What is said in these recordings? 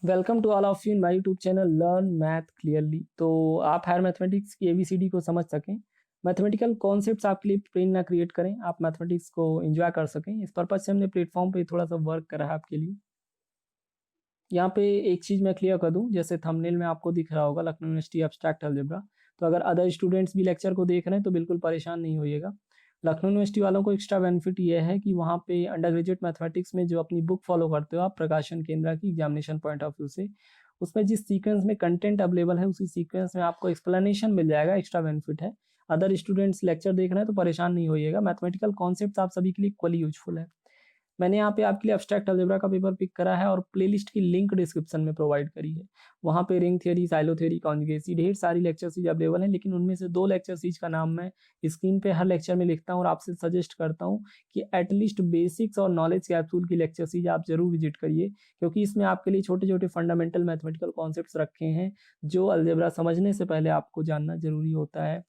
Welcome to all of you in my YouTube channel learn math clearly. तो आप higher mathematics की ABCD को समझ सकें, मैथमेटिकल कॉन्सेप्ट्स आपके लिए पेन ना क्रिएट करें, आप मैथमेटिक्स को एंजॉय कर सकें। इस पर्पज से हमने प्लेटफॉर्म पे थोड़ा सा वर्क करा है आपके लिए। यहाँ पे एक चीज़ मैं क्लियर कर दूँ, जैसे थंबनेल में आपको दिख रहा होगा लखनऊ यूनिवर्सिटी एब्स्ट्रैक्ट अलजेब्रा। तो अगर अदर स्टूडेंट्स भी लेक्चर को देख रहे हैं तो बिल्कुल परेशान नहीं होइएगा। लखनऊ यूनिवर्सिटी वालों को एक्स्ट्रा बेनिफिट ये है कि वहाँ पे अंडर ग्रेजुएट मैथमेटिक्स में जो अपनी बुक फॉलो करते हो आप प्रकाशन केंद्र की एग्जामिनेशन पॉइंट ऑफ व्यू से, उसमें जिस सीक्वेंस में कंटेंट अवेलेबल है उसी सीक्वेंस में आपको एक्सप्लेनेशन मिल जाएगा। एक्स्ट्रा बेनिफिट है। अदर स्टूडेंट्स लेक्चर देख रहे हैं तो परेशान नहीं होइएगा, मैथमेटिकल कॉन्सेप्ट आप सभी के लिए इक्वली यूजफुल है। मैंने यहाँ पे आपके लिए एब्स्ट्रैक्ट अलजेब्रा का पेपर पिक करा है और प्लेलिस्ट की लिंक डिस्क्रिप्शन में प्रोवाइड करी है। वहाँ पे रिंग थ्योरी, साइलो थ्योरी, कॉन्जुगेसी, ढेर सारी लेक्चर सीरीज अवेलेबल है, लेकिन उनमें से 2 लेक्चर सीरीज का नाम मैं स्क्रीन पे हर लेक्चर में लिखता हूँ और आपसे सजेस्ट करता हूँ कि एटलीस्ट बेसिक्स और नॉलेज कैप्सूल की लेक्चर सीरीज आप जरूर विजिट करिए, क्योंकि इसमें आपके लिए छोटे छोटे फंडामेंटल मैथमेटिकल कॉन्सेप्ट्स रखे हैं जो अलजेब्रा समझने से पहले आपको जानना जरूरी होता है।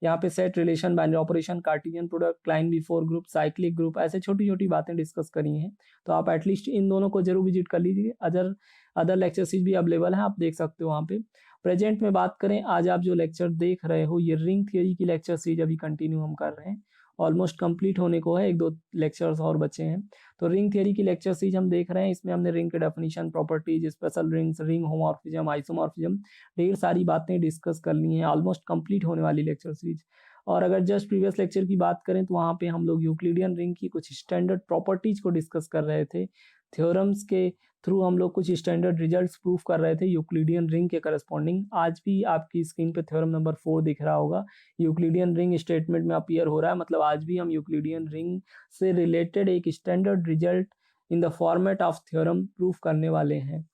यहाँ पे set, relation, binary operation, Cartesian product, line before group, cyclic group, ऐसे छोटी छोटी बातें डिस्कस करी हैं। तो आप एटलीस्ट इन दोनों को जरूर विजिट कर लीजिए। अदर अदर लेक्चर सीरीज भी अवेलेबल है, आप देख सकते हो वहाँ पे। प्रेजेंट में बात करें, आज आप जो लेक्चर देख रहे हो ये रिंग थियरी की लेक्चर सीरीज अभी कंटिन्यू हम कर रहे हैं। ऑलमोस्ट कंप्लीट होने को है, 1-2 लेक्चर्स और बचे हैं। तो रिंग थियरी की लेक्चर सीरीज हम देख रहे हैं। इसमें हमने रिंग के definition, properties, special rings, ring homomorphism, isomorphism, ढेर सारी बातें डिस्कस कर ली हैं। ऑलमोस्ट कंप्लीट होने वाली लेक्चर सीरीज। और अगर जस्ट प्रीवियस लेक्चर की बात करें तो वहाँ पे हम लोग यूक्लिडियन रिंग की कुछ स्टैंडर्ड प्रॉपर्टीज को डिस्कस कर रहे थे। थ्योरम्स के थ्रू हम लोग कुछ स्टैंडर्ड रिजल्ट्स प्रूफ कर रहे थे यूक्लिडियन रिंग के करस्पॉन्डिंग। आज भी आपकी स्क्रीन पे थ्योरम नंबर 4 दिख रहा होगा, यूक्लिडियन रिंग स्टेटमेंट में अपीयर हो रहा है। मतलब आज भी हम यूक्लिडियन रिंग से रिलेटेड एक standard result in the format of theorem proof करने वाले हैं,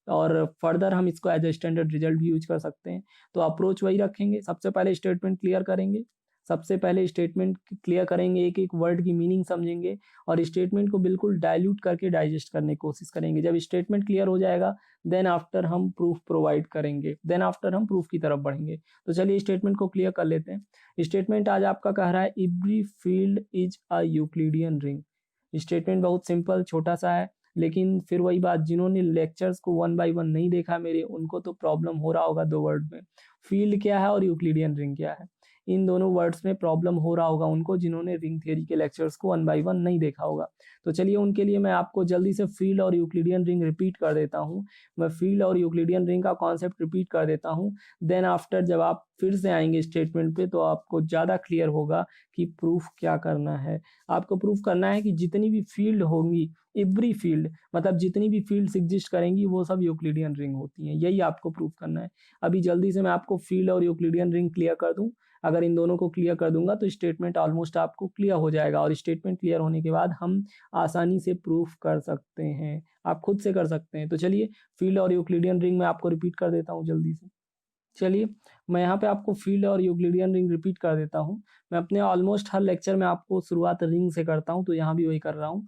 और फर्दर हम इसको एज ए स्टैंडर्ड रिजल्ट भी यूज कर सकते हैं। तो अप्रोच वही रखेंगे, सबसे पहले स्टेटमेंट क्लियर करेंगे, सबसे पहले स्टेटमेंट क्लियर करेंगे, एक एक वर्ड की मीनिंग समझेंगे और स्टेटमेंट को बिल्कुल डाइल्यूट करके डाइजेस्ट करने की कोशिश करेंगे। जब स्टेटमेंट क्लियर हो जाएगा देन आफ्टर हम प्रूफ प्रोवाइड करेंगे, देन आफ्टर हम प्रूफ की तरफ बढ़ेंगे। तो चलिए स्टेटमेंट को क्लियर कर लेते हैं। स्टेटमेंट आज आपका कह रहा है every field is a Euclidean ring. Statement बहुत सिंपल छोटा सा है, लेकिन फिर वही बात, जिन्होंने लेक्चर्स को 1 बाय 1 नहीं देखा मेरे, उनको तो प्रॉब्लम हो रहा होगा 2 वर्ड में। फील्ड क्या है और यूक्लिडियन रिंग क्या है, इन दोनों वर्ड्स में प्रॉब्लम हो रहा होगा उनको जिन्होंने रिंग थ्योरी के लेक्चर्स को 1 बाय 1 नहीं देखा होगा। तो चलिए उनके लिए मैं आपको जल्दी से फील्ड और यूक्लिडियन रिंग रिपीट कर देता हूँ। मैं फील्ड और यूक्लिडियन रिंग का कॉन्सेप्ट रिपीट कर देता हूँ। देन आफ्टर जब आप फिर से आएंगे स्टेटमेंट पे तो आपको ज़्यादा क्लियर होगा कि प्रूफ क्या करना है। आपको प्रूफ करना है कि जितनी भी फील्ड होंगी, एवरी फील्ड मतलब जितनी भी फील्ड्स एग्जिस्ट करेंगी वो सब यूक्लिडियन रिंग होती हैं, यही आपको प्रूफ करना है। अभी जल्दी से मैं आपको फील्ड और यूक्लिडियन रिंग क्लियर कर दूं। अगर इन दोनों को क्लियर कर दूंगा तो स्टेटमेंट ऑलमोस्ट आपको क्लियर हो जाएगा, और स्टेटमेंट क्लियर होने के बाद हम आसानी से प्रूफ कर सकते हैं, आप खुद से कर सकते हैं। तो चलिए फील्ड और यूक्लिडियन रिंग मैं आपको रिपीट कर देता हूँ जल्दी से। चलिए मैं यहाँ पे आपको फील्ड और यूक्लिडियन रिंग रिपीट कर देता हूँ। मैं अपने ऑलमोस्ट हर लेक्चर में आपको शुरुआत रिंग से करता हूँ, तो यहाँ भी वही कर रहा हूँ।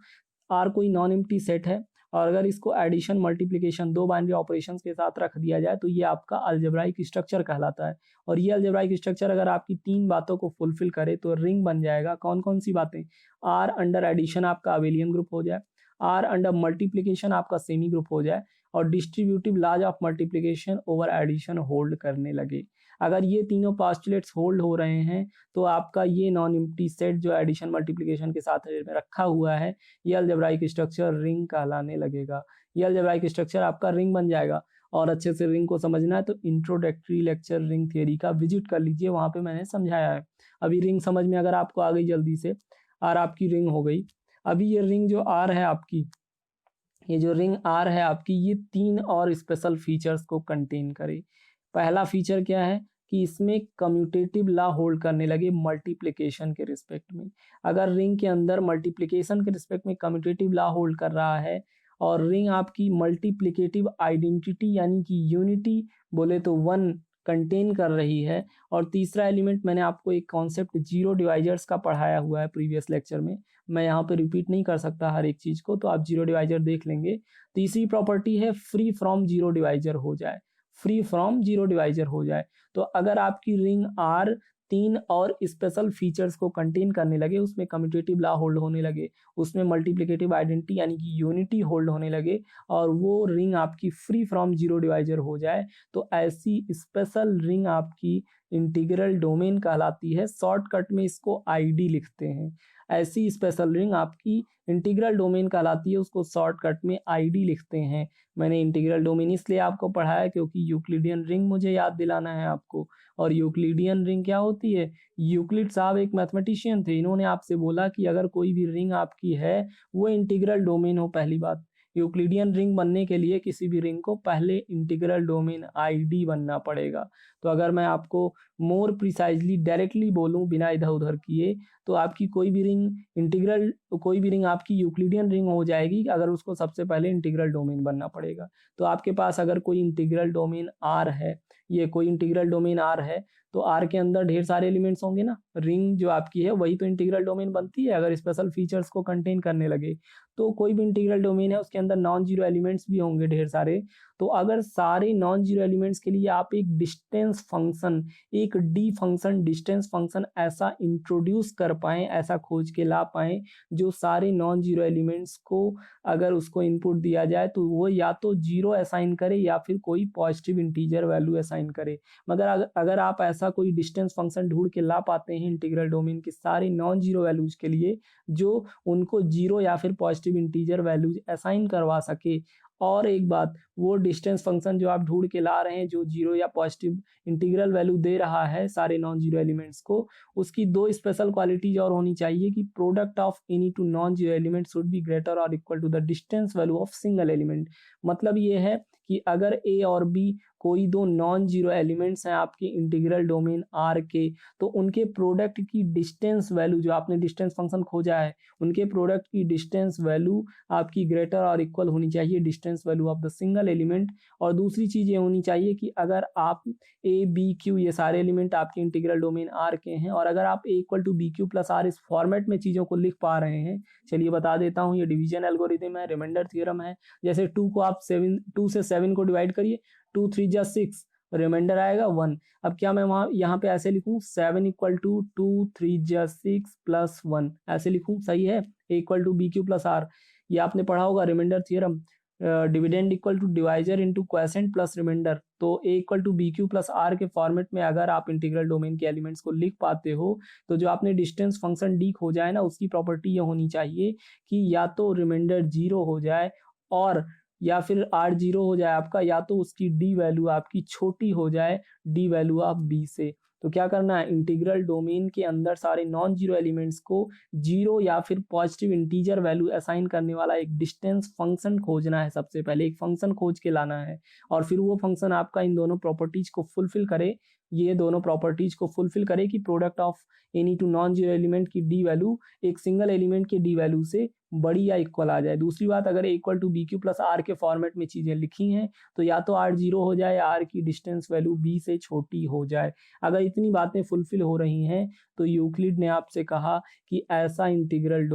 आर कोई नॉन एम्प्टी सेट है और अगर इसको एडिशन, मल्टीप्लिकेशन, 2 बाइनरी ऑपरेशंस के साथ रख दिया जाए तो ये आपका अलजेब्राइक स्ट्रक्चर कहलाता है। और ये अलजेब्राइक स्ट्रक्चर अगर आपकी 3 बातों को फुलफिल करे तो रिंग बन जाएगा। कौन कौन सी बातें? आर अंडर एडिशन आपका अबेलियन ग्रुप हो जाए, आर अंडर मल्टीप्लिकेशन आपका सेमी ग्रुप हो जाए, और distributive laws of multiplication over addition hold करने लगे। अगर ये तीनों पास्टुलेट्स होल्ड हो रहे हैं तो आपका ये नॉन एम्प्टी सेट जो एडिशन मल्टीप्लिकेशन के साथ में रखा हुआ है, ये अलजेब्राइक स्ट्रक्चर रिंग कहलाने लगेगा। ये अलजेब्राइक स्ट्रक्चर आपका रिंग बन जाएगा। और अच्छे से रिंग को समझना है तो इंट्रोडक्टरी लेक्चर रिंग थियरी का विजिट कर लीजिए, वहां पे मैंने समझाया है। अभी रिंग समझ में अगर आपको आ गई जल्दी से, आर आपकी रिंग हो गई। अभी ये रिंग जो आर है आपकी, ये जो रिंग आर है आपकी, ये 3 और स्पेशल फीचर्स को कंटेन करे। पहला फीचर क्या है कि इसमें कम्यूटेटिव लॉ होल्ड करने लगे मल्टीप्लिकेशन के रिस्पेक्ट में। अगर रिंग के अंदर मल्टीप्लिकेशन के रिस्पेक्ट में कम्यूटेटिव लॉ होल्ड कर रहा है और रिंग आपकी मल्टीप्लिकेटिव आइडेंटिटी यानी कि यूनिटी बोले तो 1 कंटेन कर रही है। और तीसरा एलिमेंट मैंने आपको एक कॉन्सेप्ट जीरो डिवाइजर्स का पढ़ाया हुआ है प्रीवियस लेक्चर में, मैं यहाँ पे रिपीट नहीं कर सकता हर एक चीज को, तो आप जीरो डिवाइजर देख लेंगे। तीसरी प्रॉपर्टी है फ्री फ्रॉम जीरो डिवाइजर हो जाए, फ्री फ्रॉम जीरो डिवाइजर हो जाए। तो अगर आपकी रिंग आर तीन और स्पेशल फीचर्स को कंटेन करने लगे, उसमें कम्यूटेटिव लॉ होल्ड होने लगे, उसमें मल्टीप्लिकेटिव आइडेंटिटी यानी कि यूनिटी होल्ड होने लगे, और वो रिंग आपकी फ्री फ्रॉम जीरो डिवाइजर हो जाए, तो ऐसी स्पेशल रिंग आपकी इंटीग्रल डोमेन कहलाती है। शॉर्टकट में इसको आईडी लिखते हैं। ऐसी स्पेशल रिंग आपकी इंटीग्रल डोमेन कहलाती है, उसको शॉर्टकट में आईडी लिखते हैं। मैंने इंटीग्रल डोमेन इसलिए आपको पढ़ाया क्योंकि यूक्लिडियन रिंग मुझे याद दिलाना है आपको। और यूक्लिडियन रिंग क्या होती है? यूक्लिड साहब एक मैथमेटिशियन थे, इन्होंने आपसे बोला कि अगर कोई भी रिंग आपकी है वो इंटीग्रल डोमेन हो। पहली बात, यूक्लिडियन रिंग बनने के लिए किसी भी रिंग को पहले इंटीग्रल डोमेन आईडी बनना पड़ेगा। तो अगर मैं आपको मोर प्रिसाइजली डायरेक्टली बोलूं बिना इधर उधर किए, तो आपकी कोई भी रिंग आपकी यूक्लिडियन रिंग हो जाएगी अगर उसको सबसे पहले इंटीग्रल डोमेन बनना पड़ेगा। तो आपके पास अगर कोई इंटीग्रल डोमेन आर है, ये कोई इंटीग्रल डोमेन आर है, तो आर के अंदर ढेर सारे एलिमेंट्स होंगे ना। रिंग जो आपकी है वही तो इंटीग्रल डोमेन बनती है अगर स्पेशल फीचर्स को कंटेन करने लगे। तो कोई भी इंटीग्रल डोमेन है उसके अंदर नॉन जीरो एलिमेंट्स भी होंगे ढेर सारे। तो अगर सारे नॉन जीरो एलिमेंट्स के लिए आप एक डिस्टेंस फंक्शन, एक डी फंक्शन, डिस्टेंस फंक्शन ऐसा इंट्रोड्यूस कर पाएँ, ऐसा खोज के ला पाएँ जो सारे नॉन जीरो एलिमेंट्स को अगर उसको इनपुट दिया जाए तो वो या तो जीरो असाइन करे या फिर कोई पॉजिटिव इंटीजर वैल्यू असाइन करे। मगर अगर आप ऐसा कोई डिस्टेंस फंक्शन ढूंढ के ला पाते हैं इंटीग्रल डोमेन के सारे नॉन जीरो वैल्यूज के लिए जो उनको जीरो या फिर पॉजिटिव इंटीजर वैल्यूज असाइन करवा सके, और एक बात, वो डिस्टेंस फंक्शन जो आप ढूंढ के ला रहे हैं जो जीरो या पॉजिटिव इंटीग्रल वैल्यू दे रहा है सारे नॉन जीरो एलिमेंट्स को, उसकी दो स्पेशल क्वालिटीज और होनी चाहिए कि product of any two non zero element should be greater और equal to the distance value of single element. मतलब ये है कि अगर ए और बी कोई दो नॉन जीरो एलिमेंट्स हैं आपके इंटीग्रल डोमेन आर के, तो उनके प्रोडक्ट की डिस्टेंस वैल्यू जो आपने डिस्टेंस फंक्शन खोजा है, उनके प्रोडक्ट की डिस्टेंस वैल्यू आपकी ग्रेटर और इक्वल होनी चाहिए distance value of the single element. और दूसरी चीज़ ये होनी चाहिए कि अगर आप ए बी क्यू ये सारे एलिमेंट आपके इंटीग्रल डोमेन आर के हैं, और अगर आप A equal to B Q plus are इस फॉर्मेट में चीज़ों को लिख पा रहे हैं, चलिए बता देता हूँ, ये डिवीजन एल्गोरिथम है, रिमाइंडर थ्योरम है। जैसे 2 को आप 2 से 7 को डिवाइड करिए, 2 3 जा 6, रिमाइंडर आएगा 1। अब क्या मैं यहाँ पे ऐसे लिखूँ 7 इक्वल टू 2 3 जा 6 प्लस 1, ऐसे लिखूँ, सही है? A equal to B Q plus R, ये आपने पढ़ा होगा remainder theorem. Dividend equal to divisor into quotient plus remainder. तो ए equal to B Q plus are के फॉर्मेट में अगर आप इंटीग्रल डोमेन के एलिमेंट्स को लिख पाते हो, तो जो आपने डिस्टेंस फंक्शन डी खोजा है ना, उसकी प्रॉपर्टी ये होनी चाहिए कि या तो रिमाइंडर जीरो हो जाए, और या फिर आर जीरो हो जाए आपका, या तो उसकी डी वैल्यू आपकी छोटी हो जाए डी वैल्यू ऑफ बी से। तो क्या करना है, इंटीग्रल डोमेन के अंदर सारे नॉन जीरो एलिमेंट्स को जीरो या फिर पॉजिटिव इंटीजर वैल्यू असाइन करने वाला एक डिस्टेंस फंक्शन खोजना है। सबसे पहले एक फंक्शन खोज के लाना है, और फिर वो फंक्शन आपका इन दोनों प्रॉपर्टीज को फुलफिल करे, ये दोनों प्रॉपर्टीज को फुलफिल करे कि product of any two non zero element की डी वैल्यू एक सिंगल एलिमेंट के डी वैल्यू से बड़ी या इक्वल आ जाए। दूसरी बात, अगर equal to B Q plus are के फॉर्मेट में चीज़ें लिखी हैं, तो या तो आर जीरो हो जाए या आर की डिस्टेंस वैल्यू बी से छोटी हो जाए। अगर इतनी बातें फुलफिल हो रही हैं, तो यूक्लिड ने आपसे कहा कि ऐसा इंटीग्रल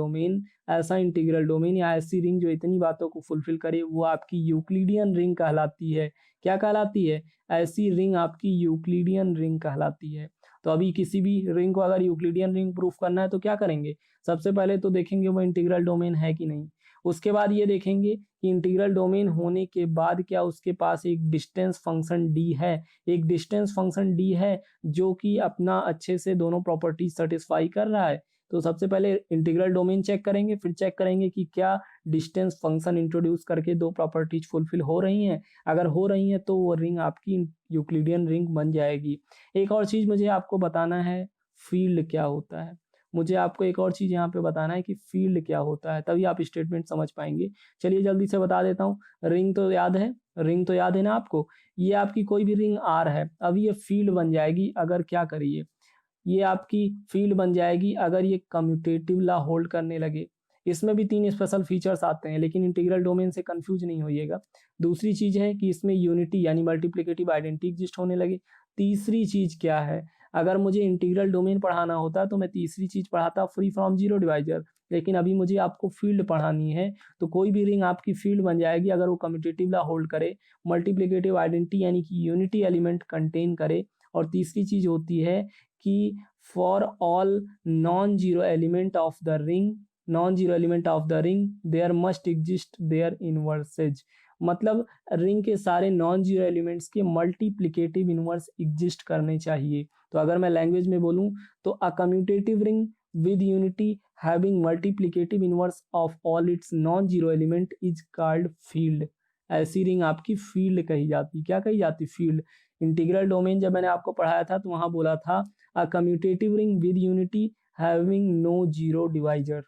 डोमेन या ऐसी रिंग जो इतनी बातों को फुलफिल करे, वो आपकी यूक्लिडियन रिंग कहलाती है। क्या कहलाती है? ऐसी रिंग आपकी यूक्लिडियन रिंग कहलाती है। तो अभी किसी भी रिंग को अगर यूक्लिडियन रिंग प्रूफ करना है तो क्या करेंगे? सबसे पहले तो देखेंगे वो इंटीग्रल डोमेन है कि नहीं। उसके बाद ये देखेंगे कि इंटीग्रल डोमेन होने के बाद क्या उसके पास एक डिस्टेंस फंक्शन डी है। एक डिस्टेंस फंक्शन डी है जो कि अपना अच्छे से दोनों प्रॉपर्टीज सेटिस्फाई कर रहा है। तो सबसे पहले इंटीग्रल डोमेन चेक करेंगे, फिर चेक करेंगे कि क्या डिस्टेंस फंक्शन इंट्रोड्यूस करके दो प्रॉपर्टीज फुलफिल हो रही हैं। अगर हो रही हैं तो वो रिंग आपकी यूक्लिडियन रिंग बन जाएगी। एक और चीज़ मुझे आपको बताना है, फील्ड क्या होता है। मुझे आपको एक और चीज़ यहाँ पे बताना है कि फील्ड क्या होता है, तभी आप स्टेटमेंट समझ पाएंगे। चलिए जल्दी से बता देता हूँ। रिंग तो याद है ना आपको। ये आपकी कोई भी रिंग आर है, अब ये फील्ड बन जाएगी अगर क्या करिए, ये आपकी फील्ड बन जाएगी अगर ये कम्यूटेटिव लॉ होल्ड करने लगे। इसमें भी 3 स्पेशल फीचर्स आते हैं, लेकिन इंटीग्रल डोमेन से कंफ्यूज नहीं होइएगा। दूसरी चीज़ है कि इसमें यूनिटी यानी मल्टीप्लिकेटिव आइडेंटिटी एग्जिस्ट होने लगे। तीसरी चीज़ क्या है, अगर मुझे इंटीग्रल डोमेन पढ़ाना होता तो मैं तीसरी चीज़ पढ़ाता फ्री फ्रॉम जीरो डिवाइजर, लेकिन अभी मुझे आपको फील्ड पढ़ानी है। तो कोई भी रिंग आपकी फील्ड बन जाएगी अगर वो कम्यूटेटिव लॉ होल्ड करे, मल्टीप्लिकेटिव आइडेंटिटी यानी कि यूनिटी एलिमेंट कंटेन करे, और तीसरी चीज़ होती है कि for all non zero element of the ring there must exist their inverses. मतलब रिंग के सारे नॉन जीरो एलिमेंट्स के मल्टीप्लिकेटिव इनवर्स एग्जिस्ट करने चाहिए। तो अगर मैं लैंग्वेज में बोलूँ तो a commutative ring with unity having multiplicative inverse of all its non zero element is called field. ऐसी रिंग आपकी फील्ड कही जाती। क्या कही जाती? फील्ड। इंटीग्रल डोमेन जब मैंने आपको पढ़ाया था तो वहाँ बोला था a commutative ring with unity having no zero divisor.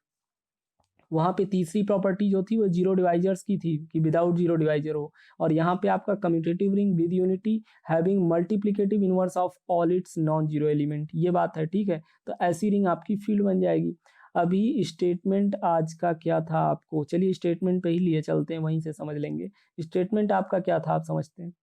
वहाँ पे तीसरी प्रॉपर्टी जो थी वो जीरो डिवाइजर्स की थी कि विदाउट जीरो डिवाइजर हो, और यहाँ पे आपका commutative ring with unity having multiplicative inverse of all its non zero element. ये बात है, ठीक है। तो ऐसी रिंग आपकी फील्ड बन जाएगी। अभी स्टेटमेंट आज का क्या था आपको, चलिए स्टेटमेंट पे ही लिए चलते हैं, वहीं से समझ लेंगे। स्टेटमेंट आपका क्या था, आप समझते हैं।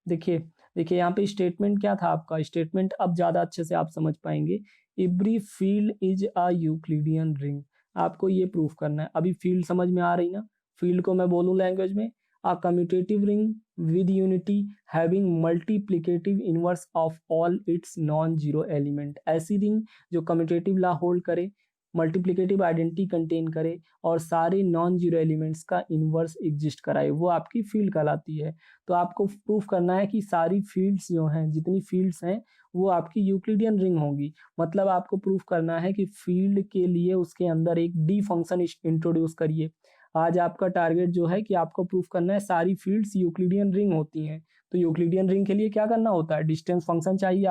देखिए देखिए यहाँ पे स्टेटमेंट क्या था आपका। स्टेटमेंट अब ज़्यादा अच्छे से आप समझ पाएंगे। Every field is a Euclidean ring. आपको ये प्रूफ करना है। अभी फील्ड समझ में आ रही ना। फील्ड को मैं बोलूँ लैंग्वेज में, अ commutative ring with unity having multiplicative inverse of all its non zero element. ऐसी रिंग जो कम्यूटेटिव लॉ होल्ड करे, मल्टीप्लिकेटिव आइडेंटिटी कंटेन करे और सारे नॉन जीरो एलिमेंट्स का इनवर्स एग्जिस्ट कराए, वो आपकी फील्ड कहलाती है। तो आपको प्रूफ करना है कि सारी फील्ड्स जो हैं, जितनी फील्ड्स हैं वो आपकी यूक्लिडियन रिंग होंगी। मतलब आपको प्रूफ करना है कि फील्ड के लिए उसके अंदर एक डी फंक्शन इंट्रोड्यूस करिए। आज आपका टारगेट जो है कि आपको प्रूफ करना है सारी फील्ड्स यूक्लिडियन रिंग होती हैं। तो यूक्लिडियन रिंग के लिए क्या करना होता है? डिस्टेंस फंक्शन चाहिए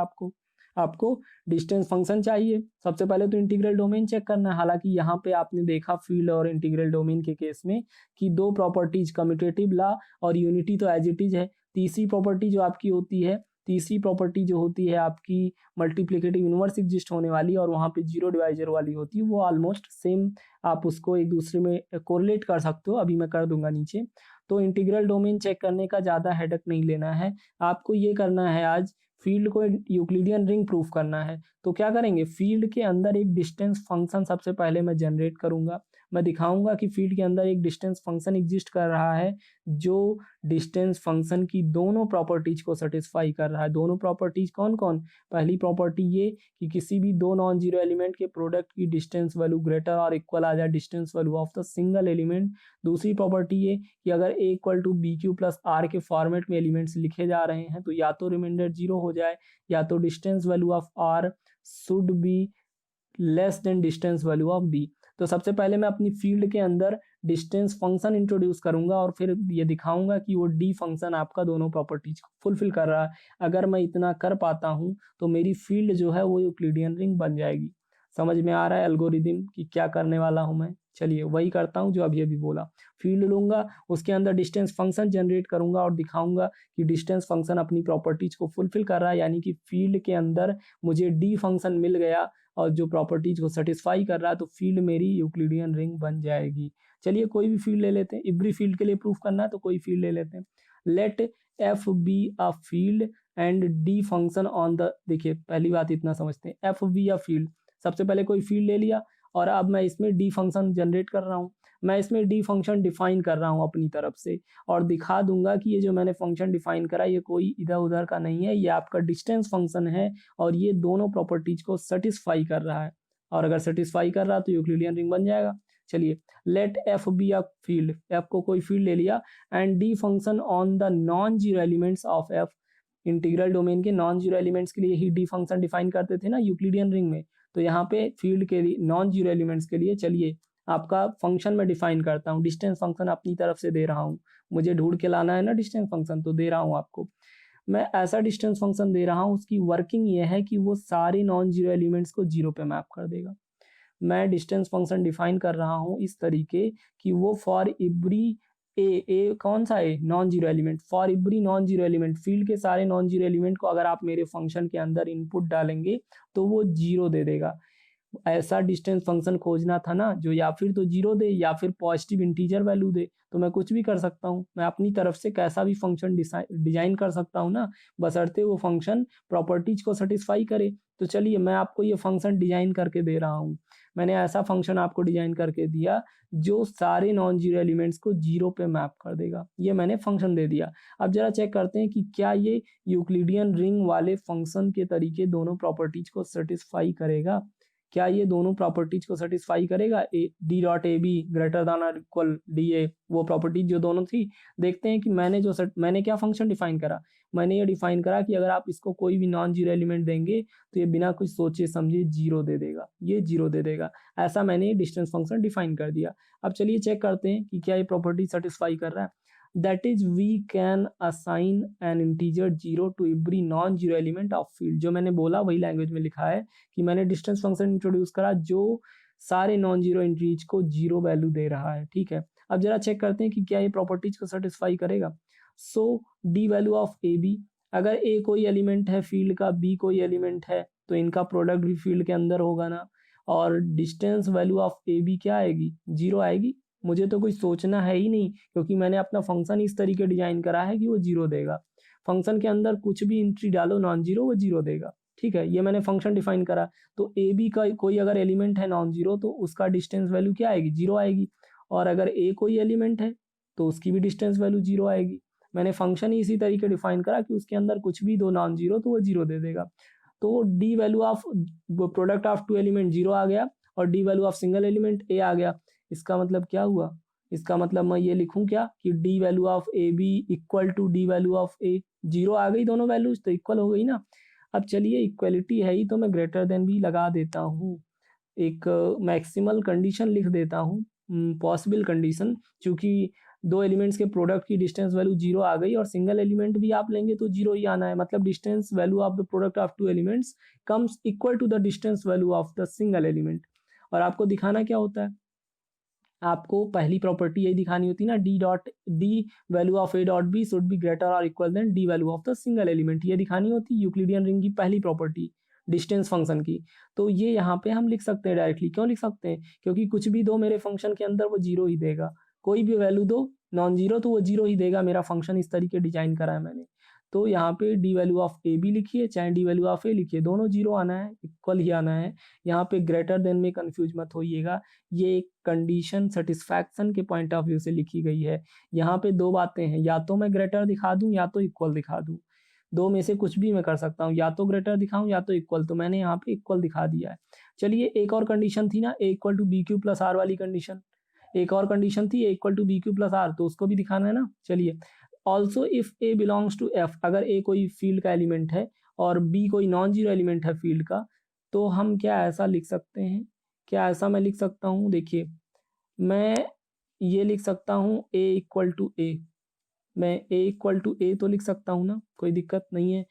आपको डिस्टेंस फंक्शन चाहिए। सबसे पहले तो इंटीग्रल डोमेन चेक करना है। हालांकि यहाँ पे आपने देखा फील्ड और इंटीग्रल डोमेन के केस में कि दो प्रॉपर्टीज कम्यूटेटिव लॉ और यूनिटी तो एज इट इज है। तीसरी प्रॉपर्टी जो आपकी होती है, तीसरी प्रॉपर्टी जो होती है आपकी मल्टीप्लिकेटिव इनवर्स एग्जिस्ट होने वाली और वहाँ पे जीरो डिवाइजर वाली होती है, वो ऑलमोस्ट सेम। आप उसको एक दूसरे में कोरिलेट कर सकते हो, अभी मैं कर दूंगा नीचे। तो इंटीग्रल डोमेन चेक करने का ज़्यादा हेडक नहीं लेना है आपको। ये करना है आज फील्ड को यूक्लिडियन रिंग प्रूफ करना है। तो क्या करेंगे, फील्ड के अंदर एक डिस्टेंस फंक्शन सबसे पहले मैं जनरेट करूंगा। मैं दिखाऊंगा कि फील्ड के अंदर एक डिस्टेंस फंक्शन एग्जिस्ट कर रहा है जो डिस्टेंस फंक्शन की दोनों प्रॉपर्टीज को सेटिस्फाई कर रहा है। दोनों प्रॉपर्टीज कौन कौन? पहली प्रॉपर्टी ये कि किसी भी दो नॉन जीरो एलिमेंट के प्रोडक्ट की डिस्टेंस वैल्यू ग्रेटर और इक्वल आ जाए distance value of the single element. दूसरी प्रॉपर्टी ये कि अगर ए equal to B Q plus are के फॉर्मेट में एलिमेंट्स लिखे जा रहे हैं तो या तो रिमाइंडर जीरो हो जाए या तो distance value of R should be less than distance value of B. तो सबसे पहले मैं अपनी फील्ड के अंदर डिस्टेंस फंक्शन इंट्रोड्यूस करूंगा और फिर ये दिखाऊंगा कि वो डी फंक्शन आपका दोनों प्रॉपर्टीज को फुलफिल कर रहा है। अगर मैं इतना कर पाता हूँ तो मेरी फील्ड जो है वो यूक्लिडियन रिंग बन जाएगी। समझ में आ रहा है एल्गोरिदम कि क्या करने वाला हूँ मैं? चलिए वही करता हूँ जो अभी अभी बोला। फील्ड लूंगा, उसके अंदर डिस्टेंस फंक्शन जनरेट करूंगा और दिखाऊंगा कि डिस्टेंस फंक्शन अपनी प्रॉपर्टीज को फुलफिल कर रहा है, यानी कि फील्ड के अंदर मुझे डी फंक्शन मिल गया और जो प्रॉपर्टीज को सेटिस्फाई कर रहा है, तो फील्ड मेरी यूक्लिडियन रिंग बन जाएगी। चलिए कोई भी फील्ड ले लेते हैं। एवरी फील्ड के लिए प्रूफ करना है तो कोई फील्ड ले लेते हैं। Let F be a field and D function on the, देखिए पहली बात इतना समझते हैं, एफ बी अ फील्ड। सबसे पहले कोई फील्ड ले लिया और अब मैं इसमें डी फंक्शन जनरेट कर रहा हूँ। मैं इसमें डी फंक्शन डिफाइन कर रहा हूँ अपनी तरफ से और दिखा दूंगा कि ये जो मैंने फंक्शन डिफाइन करा ये कोई इधर उधर का नहीं है, ये आपका डिस्टेंस फंक्शन है और ये दोनों प्रॉपर्टीज को सेटिस्फाई कर रहा है। और अगर सेटिस्फाई कर रहा है तो यूक्लिडियन रिंग बन जाएगा। चलिए let F be a field, F को कोई फील्ड ले लिया and D function on the non zero elements of F. Integral domain के नॉन जीरो एलिमेंट्स के लिए ही डी फंक्शन डिफाइन करते थे ना यूक्लिडियन रिंग में। तो यहाँ पे फील्ड के लिए नॉन जीरो एलिमेंट्स के लिए चलिए आपका फंक्शन में डिफाइन करता हूँ। डिस्टेंस फंक्शन अपनी तरफ से दे रहा हूँ, मुझे ढूंढ के लाना है ना डिस्टेंस फंक्शन, तो दे रहा हूँ आपको। मैं ऐसा डिस्टेंस फंक्शन दे रहा हूँ, उसकी वर्किंग ये है कि वो सारे नॉन जीरो एलिमेंट्स को जीरो पे मैप कर देगा। मैं डिस्टेंस फंक्शन डिफाइन कर रहा हूँ इस तरीके कि वो फॉर एवरी ए कौन सा है? Non zero element. For every non zero element, field के सारे नॉन जीरो एलिमेंट को अगर आप मेरे फंक्शन के अंदर इनपुट डालेंगे तो वो जीरो दे देगा। ऐसा डिस्टेंस फंक्शन खोजना था ना जो या फिर तो जीरो दे या फिर पॉजिटिव इंटीजर वैल्यू दे। तो मैं कुछ भी कर सकता हूँ, मैं अपनी तरफ से कैसा भी फंक्शन डिजाइन कर सकता हूँ ना, बशर्ते वो फंक्शन प्रॉपर्टीज को सेटिस्फाई करे। तो चलिए मैं आपको ये फंक्शन डिजाइन करके दे रहा हूँ। मैंने ऐसा फंक्शन आपको डिजाइन करके दिया जो सारे नॉन जीरो एलिमेंट्स को जीरो पे मैप कर देगा। ये मैंने फंक्शन दे दिया। अब जरा चेक करते हैं कि क्या ये यूक्लिडियन रिंग वाले फंक्शन के तरीके दोनों प्रॉपर्टीज को सेटिस्फाई करेगा। क्या ये दोनों प्रॉपर्टीज को सेटिस्फाई करेगा, A D dot A be greater than और इक्वल डी ए, वो प्रॉपर्टीज जो दोनों थी। देखते हैं कि मैंने क्या फंक्शन डिफाइन करा। मैंने ये डिफाइन करा कि अगर आप इसको कोई भी नॉन जीरो एलिमेंट देंगे तो ये बिना कुछ सोचे समझे जीरो दे देगा, ये जीरो दे देगा। ऐसा मैंने डिस्टेंस फंक्शन डिफाइन कर दिया। अब चलिए चेक करते हैं कि क्या ये प्रॉपर्टी सेटिस्फाई कर रहा है। That is we can assign an integer zero to every non zero element of field. जो मैंने बोला वही लैंग्वेज में लिखा है कि मैंने डिस्टेंस फंक्शन इंट्रोड्यूस करा जो सारे नॉन जीरो एंट्रीज को जीरो वैल्यू दे रहा है। ठीक है, अब जरा चेक करते हैं कि क्या ये प्रॉपर्टीज को सेटिस्फाई करेगा। So D value of A B, अगर ए कोई एलिमेंट है फील्ड का, बी कोई एलिमेंट है, तो इनका प्रोडक्ट भी फील्ड के अंदर होगा ना। और distance value of A B क्या आएगी, जीरो आएगी। मुझे तो कुछ सोचना है ही नहीं क्योंकि मैंने अपना फंक्शन इस तरीके डिजाइन करा है कि वो जीरो देगा। फंक्शन के अंदर कुछ भी एंट्री डालो नॉन जीरो, वो जीरो देगा। ठीक है, ये मैंने फंक्शन डिफाइन करा। तो ए बी का कोई अगर एलिमेंट है नॉन जीरो तो उसका डिस्टेंस वैल्यू क्या आएगी, जीरो आएगी। और अगर ए कोई एलिमेंट है तो उसकी भी डिस्टेंस वैल्यू जीरो आएगी। मैंने फंक्शन ही इसी तरीके डिफाइन करा कि उसके अंदर कुछ भी दो नॉन जीरो तो वो जीरो दे देगा। तो D value of product of two element zero आ गया और D value of single element A आ गया। इसका मतलब क्या हुआ, इसका मतलब मैं ये लिखूं क्या कि D value of A B equal to D value of A. Zero आ गई दोनों वैल्यूज तो इक्वल हो गई ना। अब चलिए इक्वलिटी है ही तो मैं ग्रेटर देन भी लगा देता हूँ, एक मैक्सिमल कंडीशन लिख देता हूँ, पॉसिबल कंडीशन। क्योंकि दो एलिमेंट्स के प्रोडक्ट की डिस्टेंस वैल्यू जीरो आ गई और सिंगल एलिमेंट भी आप लेंगे तो जीरो ही आना है। मतलब distance value of the product of two elements comes equal to the distance value of the single element. और आपको दिखाना क्या होता है, आपको पहली प्रॉपर्टी यही दिखानी होती है ना, D value of A dot B should be greater और equal then D value of the single element. ये दिखानी होती है यूक्लिडियन रिंग की पहली प्रॉपर्टी डिस्टेंस फंक्शन की। तो ये यहाँ पे हम लिख सकते हैं डायरेक्टली। क्यों लिख सकते हैं, क्योंकि कुछ भी दो मेरे फंक्शन के अंदर वो जीरो ही देगा। कोई भी वैल्यू दो नॉन जीरो तो वो जीरो ही देगा। मेरा फंक्शन इस तरीके डिजाइन करा है मैंने। तो यहाँ पे D value of A B लिखिए चाहे डी वैल्यू ऑफ ए लिखिए, दोनों जीरो आना है, इक्वल ही आना है। यहाँ पे ग्रेटर देन में कंफ्यूज मत होइएगा, ये एक कंडीशन सेटिस्फैक्शन के पॉइंट ऑफ व्यू से लिखी गई है। यहाँ पे दो बातें हैं, या तो मैं ग्रेटर दिखा दूं या तो इक्वल दिखा दूं। दो में से कुछ भी मैं कर सकता हूँ, या तो ग्रेटर दिखाऊं या तो इक्वल। तो मैंने यहाँ पे इक्वल दिखा दिया है। चलिए एक और कंडीशन थी ना, A equal to B Q plus R वाली कंडीशन। एक और कंडीशन थी A equal to B Q plus R, तो उसको भी दिखाना है ना। चलिए also if A belongs to F, अगर ए कोई फील्ड का एलिमेंट है और बी कोई नॉन जीरो एलिमेंट है फील्ड का, तो हम क्या ऐसा लिख सकते हैं, क्या ऐसा मैं लिख सकता हूँ। देखिए मैं ये लिख सकता हूँ ए इक्वल टू ए, मैं ए इक्वल टू ए तो लिख सकता हूँ ना, कोई दिक्कत नहीं है।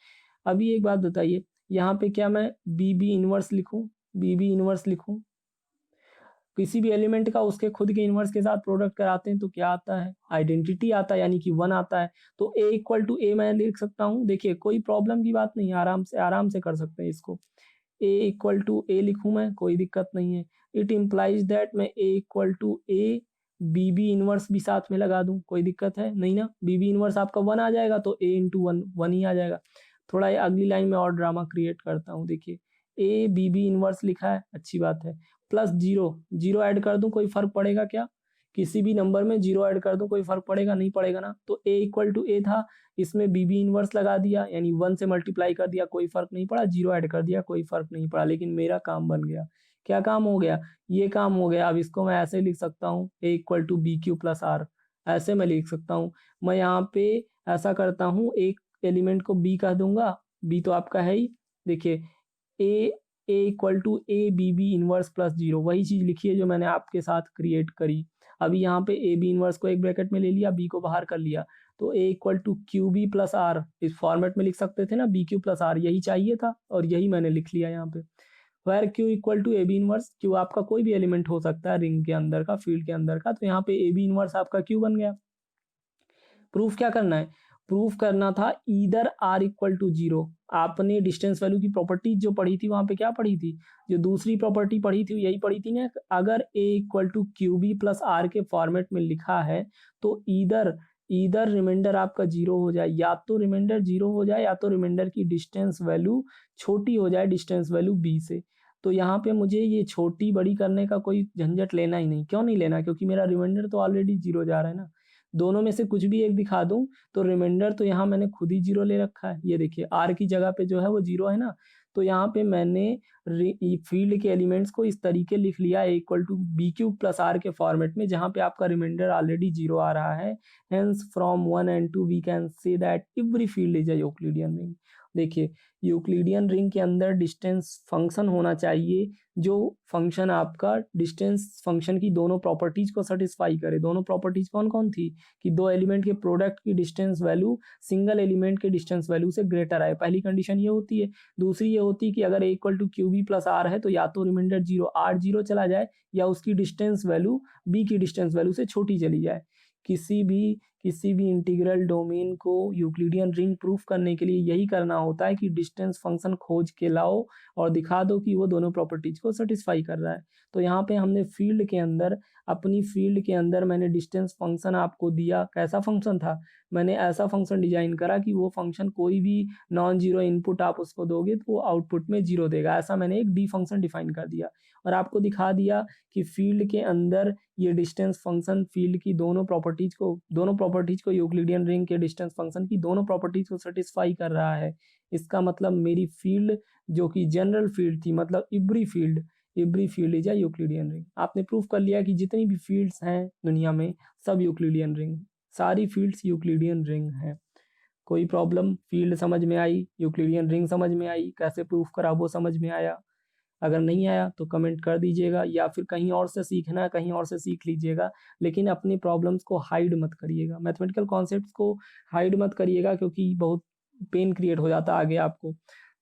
अभी एक बात बताइए, यहाँ पे क्या मैं बी बी इनवर्स लिखूँ, बी बी इनवर्स लिखूँ। किसी भी एलिमेंट का उसके खुद के इनवर्स के साथ प्रोडक्ट कराते हैं तो क्या आता है, आइडेंटिटी आता है, यानी कि वन आता है। तो ए इक्वल टू ए मैं लिख सकता हूँ। देखिए कोई प्रॉब्लम की बात नहीं है, आराम से कर सकते हैं इसको। ए इक्वल टू ए लिखूँ मैं, कोई दिक्कत नहीं है। इट इम्प्लाइज दैट मैं A equal to A B B inverse भी साथ में लगा दूं, कोई दिक्कत है नहीं ना। बी बी इनवर्स आपका वन आ जाएगा तो ए इंटू वन वन ही आ जाएगा। थोड़ा ये अगली लाइन में और ड्रामा क्रिएट करता हूँ। देखिए ए बी बी इनवर्स लिखा है, अच्छी बात है। प्लस जीरो, जीरो ऐड कर दूं, कोई फर्क पड़ेगा क्या, किसी भी नंबर में जीरो ऐड कर दूं कोई फर्क पड़ेगा, नहीं पड़ेगा ना। तो ए इक्वल टू ए था, इसमें बी बी इनवर्स लगा दिया यानी वन से मल्टीप्लाई कर दिया, कोई फर्क नहीं पड़ा। जीरो ऐड कर दिया, कोई फर्क नहीं पड़ा, लेकिन मेरा काम बन गया। क्या काम हो गया, ये काम हो गया। अब इसको मैं ऐसे लिख सकता हूँ, A equal to B Q plus R, ऐसे मैं लिख सकता हूँ। मैं यहाँ पे ऐसा करता हूँ, एक एलिमेंट को बी कह दूंगा, बी तो आपका है ही। देखिए A equal to A B B inverse plus zero, वही चीज़ लिखी है जो मैंने आपके साथ क्रिएट करी। अभी यहाँ पे ए बी इनवर्स को एक ब्रैकेट में ले लिया, बी को बाहर कर लिया, तो ए equal to q b plus are, इस फॉर्मेट में लिख सकते थे ना, बी क्यू प्लस आर, यही चाहिए था और यही मैंने लिख लिया यहाँ पे। Where Q equal to A B inverse, Q आपका कोई भी एलिमेंट हो सकता है रिंग के अंदर का, फील्ड के अंदर का, तो यहाँ पे ए बी इनवर्स आपका क्यू बन गया। प्रूफ क्या करना है, प्रूफ करना था either are equal to zero. आपने डिस्टेंस वैल्यू की प्रॉपर्टीज जो पढ़ी थी वहां पे क्या पढ़ी थी, जो दूसरी प्रॉपर्टी पढ़ी थी यही पढ़ी थी ना, अगर ए equal to q b plus are के फॉर्मेट में लिखा है तो ईदर ईदर रिमाइंडर आपका जीरो हो जाए, या तो रिमाइंडर जीरो हो जाए या तो रिमाइंडर की डिस्टेंस वैल्यू छोटी हो जाए डिस्टेंस वैल्यू बी से। तो यहाँ पे मुझे ये छोटी बड़ी करने का कोई झंझट लेना ही नहीं। क्यों नहीं लेना, क्योंकि मेरा रिमाइंडर तो ऑलरेडी जीरो जा रहा है ना। दोनों में से कुछ भी एक दिखा दूं तो रिमाइंडर तो यहाँ मैंने खुद ही जीरो ले रखा है। ये देखिए आर की जगह पे जो है वो जीरो है ना, तो यहाँ पे मैंने फील्ड के एलिमेंट्स को इस तरीके लिख लिया a equal to b cube plus are के फॉर्मेट में, जहाँ पे आपका रिमाइंडर ऑलरेडी जीरो आ रहा है। Hence from 1 and 2 we can say that every field is a Euclidean ring. देखिए यूक्लिडियन रिंग के अंदर डिस्टेंस फंक्शन होना चाहिए जो फंक्शन आपका डिस्टेंस फंक्शन की दोनों प्रॉपर्टीज को सेटिस्फाई करे। दोनों प्रॉपर्टीज कौन कौन थी कि दो एलिमेंट के प्रोडक्ट की डिस्टेंस वैल्यू सिंगल एलिमेंट के डिस्टेंस वैल्यू से ग्रेटर आए, पहली कंडीशन ये होती है। दूसरी ये होती है कि अगर ए equal to q b plus r है तो या तो रिमाइंडर जीरो आर जीरो चला जाए या उसकी डिस्टेंस वैल्यू बी की डिस्टेंस वैल्यू से छोटी चली जाए। किसी भी इंटीग्रल डोमेन को यूक्लिडियन रिंग प्रूफ करने के लिए यही करना होता है कि डिस्टेंस फंक्शन खोज के लाओ और दिखा दो कि वो दोनों प्रॉपर्टीज को सेटिस्फाई कर रहा है। तो यहाँ पे हमने फील्ड के अंदर अपनी फील्ड के अंदर मैंने डिस्टेंस फंक्शन आपको दिया। कैसा फंक्शन था, मैंने ऐसा फंक्शन डिजाइन करा कि वो फंक्शन कोई भी नॉन जीरो इनपुट आप उसको दोगे तो वो आउटपुट में जीरो देगा। ऐसा मैंने एक डी फंक्शन डिफाइन कर दिया और आपको दिखा दिया कि फील्ड के अंदर ये डिस्टेंस फंक्शन फील्ड की दोनों प्रॉपर्टीज को यूक्लिडियन रिंग के डिस्टेंस फंक्शन की दोनों प्रॉपर्टीज को सेटिस्फाई कर रहा है। इसका मतलब मेरी फील्ड जो कि जनरल फील्ड थी, मतलब every field is a Euclidean ring. आपने प्रूफ कर लिया कि जितनी भी फील्ड्स हैं दुनिया में सब यूक्लिडियन रिंग, सारी फील्ड्स यूक्लिडियन रिंग हैं। कोई प्रॉब्लम, फील्ड समझ में आई, यूक्लिडियन रिंग समझ में आई, कैसे प्रूफ करा वो समझ में आया? अगर नहीं आया तो कमेंट कर दीजिएगा, या फिर कहीं और से सीखना है कहीं और से सीख लीजिएगा, लेकिन अपनी प्रॉब्लम्स को हाइड मत करिएगा, मैथमेटिकल कॉन्सेप्ट्स को हाइड मत करिएगा क्योंकि बहुत पेन क्रिएट हो जाता है आगे आपको।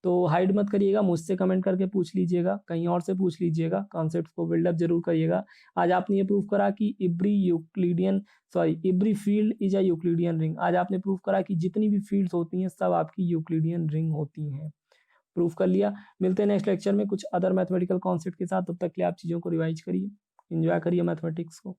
तो हाइड मत करिएगा, मुझसे कमेंट करके पूछ लीजिएगा, कहीं और से पूछ लीजिएगा, कॉन्सेप्ट्स को बिल्डअप जरूर करिएगा। आज आपने ये प्रूफ करा कि every field is a Euclidean ring. आज आपने प्रूफ करा कि जितनी भी फील्ड्स होती हैं सब आपकी यूक्लिडियन रिंग होती हैं। प्रूफ कर लिया। मिलते हैं नेक्स्ट लेक्चर में कुछ अदर मैथमेटिकल कॉन्सेप्ट के साथ। तब तक के लिए आप चीज़ों को रिवाइज करिए, एंजॉय करिए मैथमेटिक्स को।